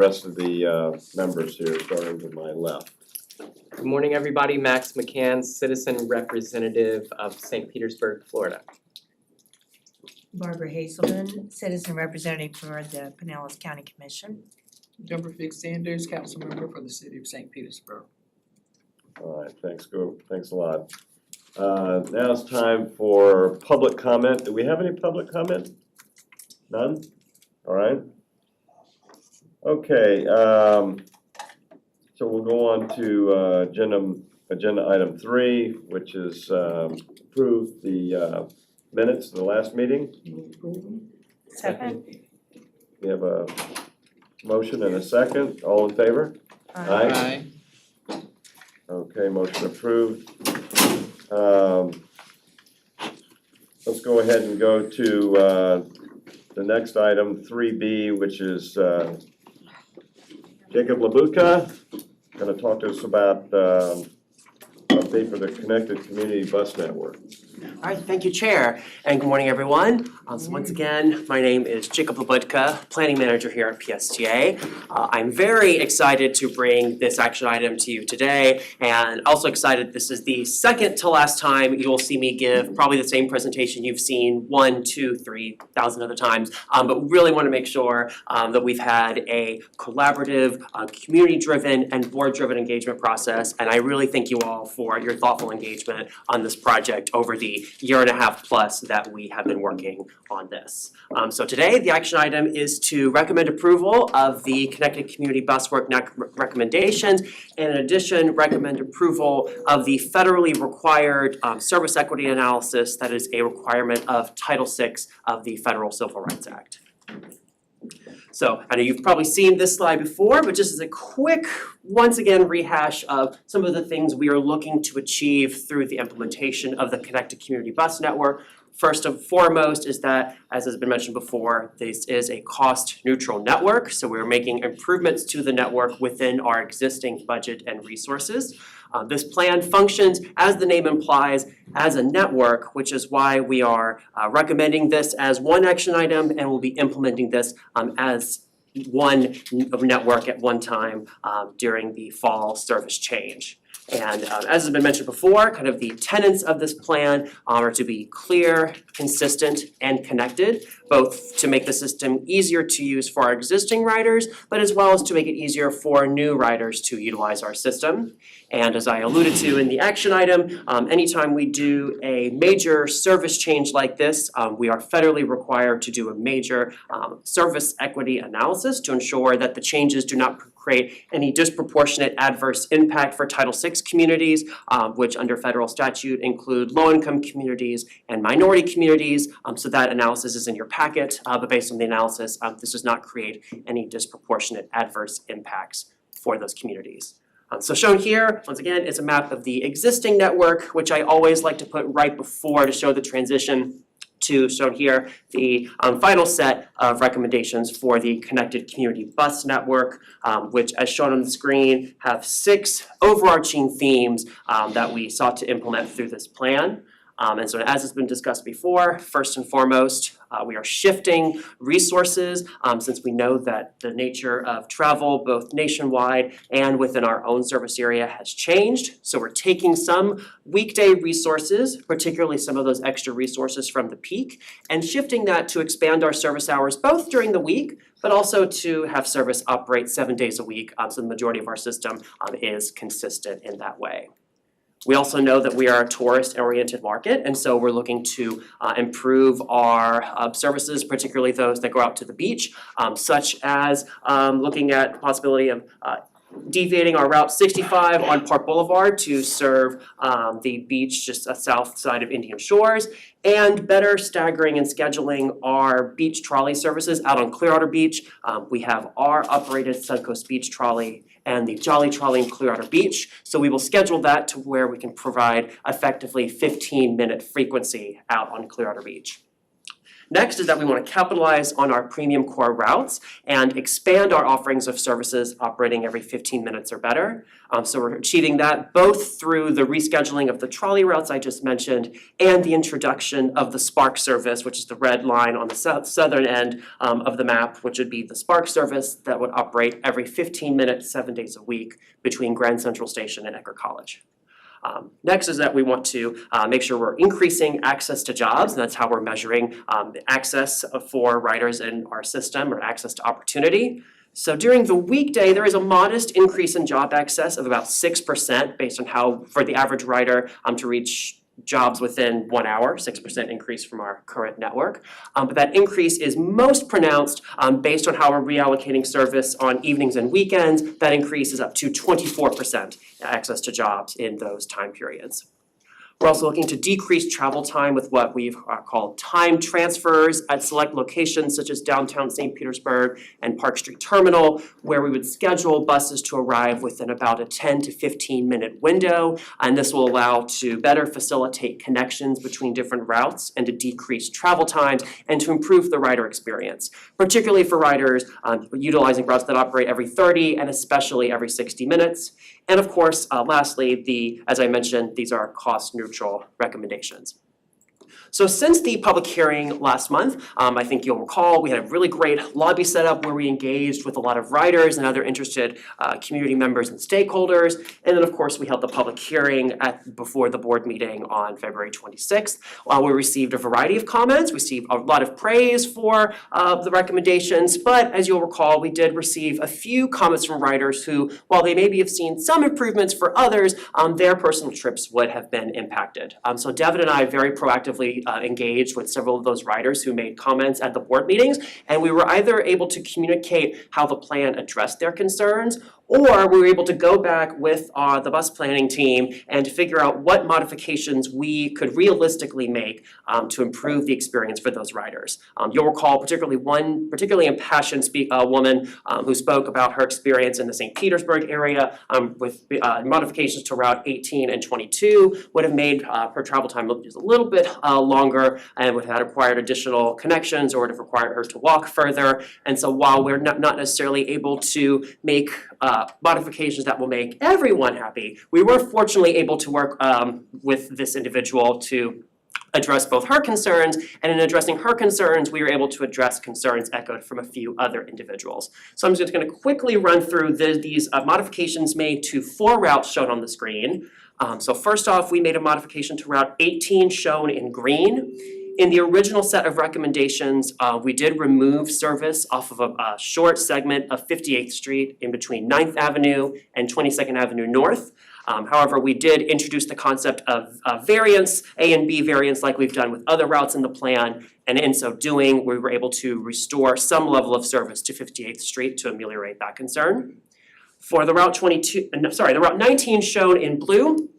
rest of the members here, starting to my left. Good morning, everybody. Max McCann, citizen representative of St. Petersburg, Florida. Barbara Hazelman, citizen representative for the Pinellas County Commission. Deborah Fix Sanders, council member for the city of St. Petersburg. All right, thanks a lot. Now it's time for public comment. Do we have any public comment? None? All right. Okay, so we'll go on to agenda item 3, which is approve the minutes of the last meeting. Second. We have a motion and a second. All in favor? Aye. Okay, motion approved. Let's go ahead and go to the next item, 3B, which is Jacob Labutka, going to talk to us about update for the Connected Community Bus Network. All right, thank you, Chair, and good morning, everyone. So once again, my name is Jacob Labutka, Planning Manager here at PSTA. I'm very excited to bring this action item to you today, and also excited this is the second to last time you'll see me give probably the same presentation you've seen 1, 2, 3,000 other times, but really want to make sure that we've had a collaborative, community-driven, and board-driven engagement process, and I really thank you all for your thoughtful engagement on this project over the year and a half plus that we have been working on this. So today, the action item is to recommend approval of the Connected Community Buswork recommendations, and in addition, recommend approval of the federally required service equity analysis that is a requirement of Title VI of the Federal Civil Rights Act. So I know you've probably seen this slide before, but just as a quick, once again, rehash of some of the things we are looking to achieve through the implementation of the Connected Community Bus Network. First and foremost is that, as has been mentioned before, this is a cost-neutral network, so we're making improvements to the network within our existing budget and resources. This plan functions, as the name implies, as a network, which is why we are recommending this as one action item, and we'll be implementing this as one network at one time during the fall service change. And as has been mentioned before, kind of the tenets of this plan are to be clear, consistent, and connected, both to make the system easier to use for our existing riders, but as well as to make it easier for new riders to utilize our system. And as I alluded to in the action item, anytime we do a major service change like this, we are federally required to do a major service equity analysis to ensure that the changes do not create any disproportionate adverse impact for Title VI communities, which under federal statute include low-income communities and minority communities. So that analysis is in your packet, but based on the analysis, this does not create any disproportionate adverse impacts for those communities. So shown here, once again, is a map of the existing network, which I always like to put right before to show the transition to, shown here, the final set of recommendations for the Connected Community Bus Network, which, as shown on the screen, have 6 overarching themes that we sought to implement through this plan. And so as has been discussed before, first and foremost, we are shifting resources since we know that the nature of travel, both nationwide and within our own service area, has changed. So we're taking some weekday resources, particularly some of those extra resources from the peak, and shifting that to expand our service hours both during the week, but also to have service operate 7 days a week, so the majority of our system is consistent in that way. We also know that we are a tourist-oriented market, and so we're looking to improve our services, particularly those that go out to the beach, such as looking at the possibility of deviating our Route 65 on Park Boulevard to serve the beach just south side of Indian Shores, and better staggering and scheduling our beach trolley services out on Clearwater Beach. We have our operated Suncoast Beach Trolley and the Jolly Trolley in Clearwater Beach, so we will schedule that to where we can provide effectively 15-minute frequency out on Clearwater Beach. Next is that we want to capitalize on our premium core routes and expand our offerings of services operating every 15 minutes or better. So we're achieving that both through the rescheduling of the trolley routes I just mentioned and the introduction of the Spark service, which is the red line on the southern end of the map, which would be the Spark service that would operate every 15 minutes, 7 days a week between Grand Central Station and Edgar College. Next is that we want to make sure we're increasing access to jobs, and that's how we're measuring the access for riders in our system, or access to opportunity. So during the weekday, there is a modest increase in job access of about 6% based on how, for the average rider to reach jobs within 1 hour, 6% increase from our current network. But that increase is most pronounced based on how we're reallocating service on evenings and weekends. That increase is up to 24% access to jobs in those time periods. We're also looking to decrease travel time with what we've called time transfers at select locations such as downtown St. Petersburg and Park Street Terminal, where we would schedule buses to arrive within about a 10 to 15 minute window. And this will allow to better facilitate connections between different routes and to decrease travel times and to improve the rider experience, particularly for riders utilizing routes that operate every 30 and especially every 60 minutes. And of course, lastly, as I mentioned, these are cost-neutral recommendations. So since the public hearing last month, I think you'll recall, we had a really great lobby setup where we engaged with a lot of riders and other interested community members and stakeholders. And then, of course, we held the public hearing before the board meeting on February 26th. We received a variety of comments, received a lot of praise for the recommendations, but as you'll recall, we did receive a few comments from riders who, while they maybe have seen some improvements for others, their personal trips would have been impacted. So Devin and I very proactively engaged with several of those riders who made comments at the board meetings, and we were either able to communicate how the plan addressed their concerns, or we were able to go back with the bus planning team and to figure out what modifications we could realistically make to improve the experience for those riders. You'll recall particularly one particularly impassioned woman who spoke about her experience in the St. Petersburg area with modifications to Route 18 and 22 would have made her travel time just a little bit longer and would have required additional connections or would have required her to walk further. And so while we're not necessarily able to make modifications that will make everyone happy, we were fortunately able to work with this individual to address both her concerns, and in addressing her concerns, we were able to address concerns echoed from a few other individuals. So I'm just going to quickly run through these modifications made to 4 routes shown on the screen. So first off, we made a modification to Route 18 shown in green. In the original set of recommendations, we did remove service off of a short segment of 58th Street in between 9th Avenue and 22nd Avenue North. However, we did introduce the concept of variance, A and B variance, like we've done with other routes in the plan, and in so doing, we were able to restore some level of service to 58th Street to ameliorate that concern. For the Route 19 shown in blue,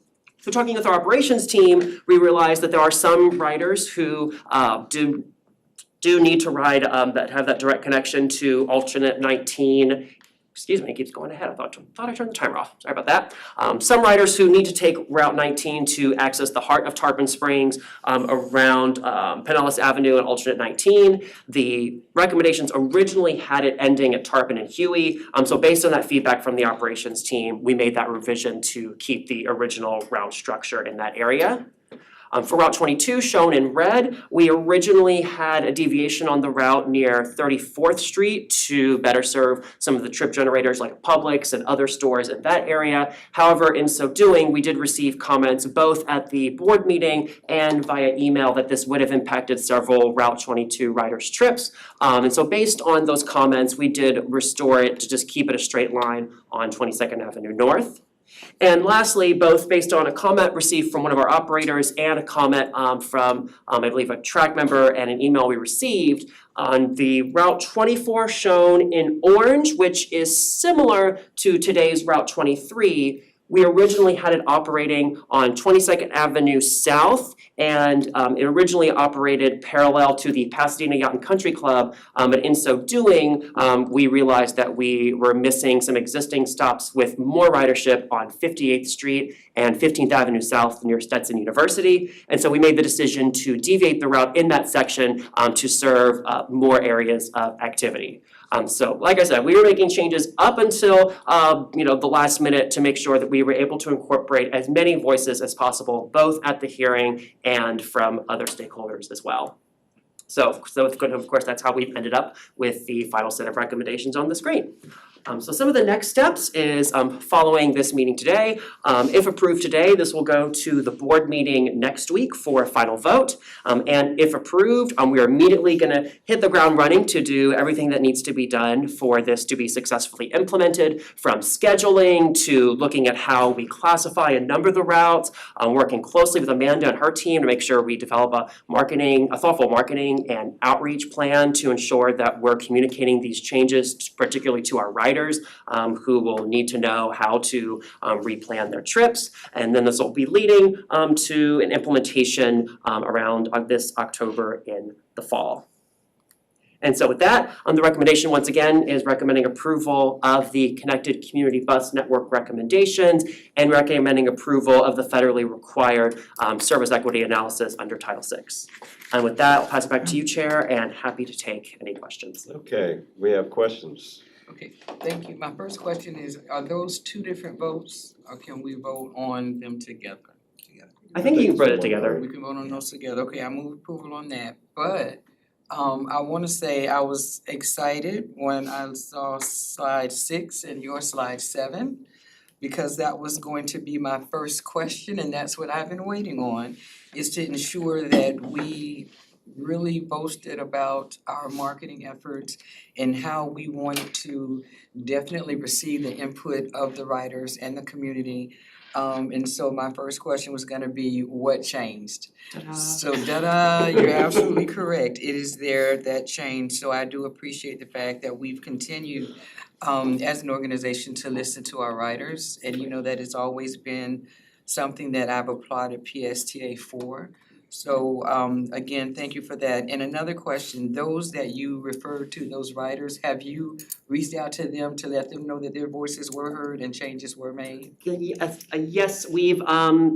so talking with our operations team, we realized that there are some riders who do need to ride that have that direct connection to alternate 19. Excuse me, it keeps going ahead. I thought I turned the timer off. Sorry about that. Some riders who need to take Route 19 to access the heart of Tarpon Springs around Pinellas Avenue and alternate 19. The recommendations originally had it ending at Tarpon and Huey. So based on that feedback from the operations team, we made that revision to keep the original route structure in that area. For Route 22, shown in red, we originally had a deviation on the route near 34th Street to better serve some of the trip generators like Publix and other stores in that area. However, in so doing, we did receive comments both at the board meeting and via email that this would have impacted several Route 22 riders' trips. And so based on those comments, we did restore it to just keep it a straight line on 22nd Avenue North. And lastly, both based on a comment received from one of our operators and a comment from, I believe, a track member and an email we received, on the Route 24 shown in orange, which is similar to today's Route 23, We originally had it operating on 22nd Avenue South, and it originally operated parallel to the Pasadena Yacht and Country Club, but in so doing, we realized that we were missing some existing stops with more ridership on 58th Street and 15th Avenue South near Stetson University. And so we made the decision to deviate the route in that section to serve more areas of activity. So like I said, we were making changes up until the last minute to make sure that we were able to incorporate as many voices as possible, both at the hearing and from other stakeholders as well. So it's good, of course, that's how we've ended up with the final set of recommendations on the screen. So some of the next steps is following this meeting today. If approved today, this will go to the board meeting next week for a final vote. And if approved, we are immediately gonna hit the ground running to do everything that needs to be done for this to be successfully implemented, from scheduling to looking at how we classify and number the routes, working closely with Amanda and her team to make sure we develop a thoughtful marketing and outreach plan to ensure that we're communicating these changes, particularly to our riders, who will need to know how to replan their trips. And then this will be leading to an implementation around this October in the fall. And so with that, the recommendation once again is recommending approval of the Connected Community Bus Network recommendations and recommending approval of the federally required service equity analysis under Title VI. And with that, I'll pass it back to you, Chair, and happy to take any questions. Okay, we have questions. Okay, thank you. My first question is, are those two different votes, or can we vote on them together? I think you can put it together. We can vote on those together. Okay, I move approval on that, but I wanna say I was excited when I saw slide 6 and your slide 7, because that was going to be my first question, and that's what I've been waiting on, is to ensure that we really boasted about our marketing efforts and how we wanted to definitely receive the input of the riders and the community. And so my first question was gonna be, what changed? So you're absolutely correct. It is there, that change. So I do appreciate the fact that we've continued as an organization to listen to our riders. And you know that it's always been something that I've applauded PSTA for. So again, thank you for that. And another question, those that you referred to, those riders, have you reached out to them to let them know that their voices were heard and changes were made? Yes, we've,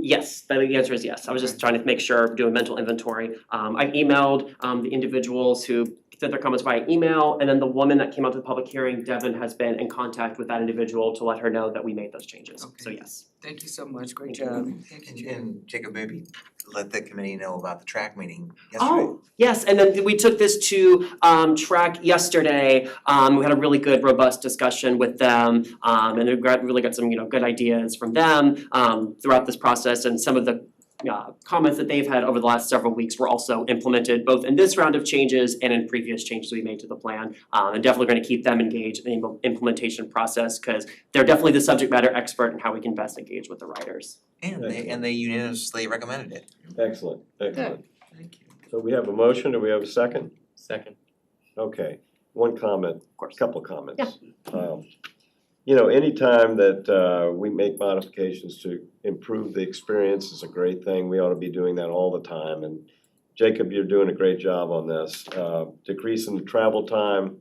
yes, the answer is yes. I was just trying to make sure, do a mental inventory. I've emailed the individuals who sent their comments via email, and then the woman that came out to the public hearing, Devin, has been in contact with that individual to let her know that we made those changes. Okay. So yes. Thank you so much, great Thank job. Thank you, Chair. And Jacob, maybe let the committee know about the track meeting yesterday. Oh, yes, and then we took this to track yesterday. We had a really good, robust discussion with them, and we really got some, good ideas from them throughout this process, and some of the comments that they've had over the last several weeks were also implemented both in this round of changes and in previous changes we made to the plan. And definitely going to keep them engaged in the implementation process, because they're definitely the subject matter expert in how we can best engage with the riders. And they unanimously recommended it. Excellent, excellent. Thank you. So we have a motion, do we have a second? Second. Okay, one comment, Of course. couple of comments. Anytime that we make modifications to improve the experience is a great thing. We ought to be doing that all the time. And Jacob, you're doing a great job on this. Decreasing the travel time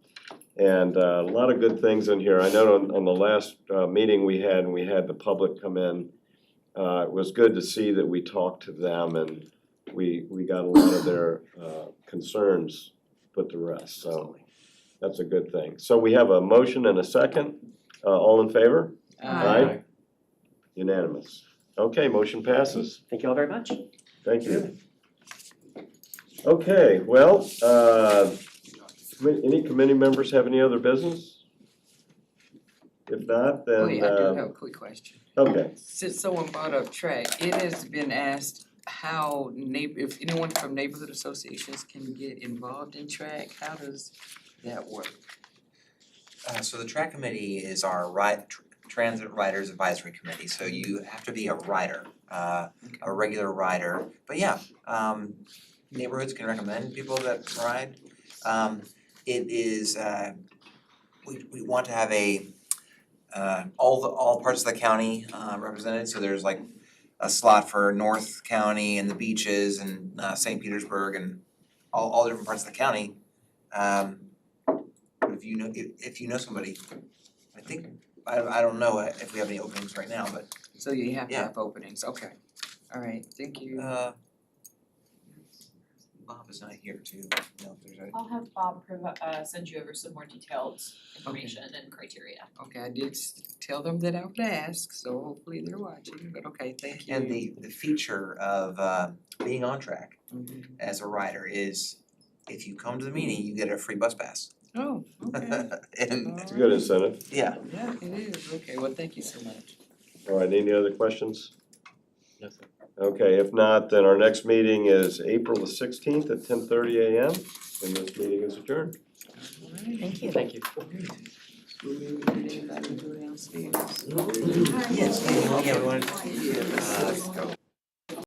and a lot of good things in here. I know on the last meeting we had, and we had the public come in, it was good to see that we talked to them and we got a lot of their concerns put to rest. So that's a good thing. So we have a motion and a second. All in favor? Aye. Unanimous. Okay, motion passes. Thank you all very much. Thank you. Okay, well, any committee members have any other business? If not, then, Wait, I do have a quick question. okay. Since someone brought up track, it has been asked how if anyone from neighborhood associations can get involved in track, how does that work? So the track committee is our Transit Riders Advisory Committee, so you have to be a rider, a regular rider. But yeah, neighborhoods can recommend people that ride. It is, we want to have a all parts of the county represented, so there's like a slot for North County and the beaches and St. Petersburg and all the different parts of the county. But if you know somebody, I think, I don't know if we have any openings right now, but So you have to Yeah. have openings, okay. All right, thank you. Bob is not here too, no, if there's a. I'll have Bob send you over some more detailed information and criteria. Okay, I did tell them that I would ask, so hopefully they're watching, but okay, thank you. And the feature of being on track Mhm. as a rider is if you come to the meeting, you get a free bus pass. Oh, okay. And It's a good incentive. yeah, Yeah, it is, okay, well, thank you so much. All right, any other questions? No, sir. Okay, if not, then our next meeting is April the 16th at 10:30 a.m. and this meeting is adjourned. All right. Thank you. Thank you. So maybe we need anybody to go downstairs. yes, yeah, we wanted Yes. go.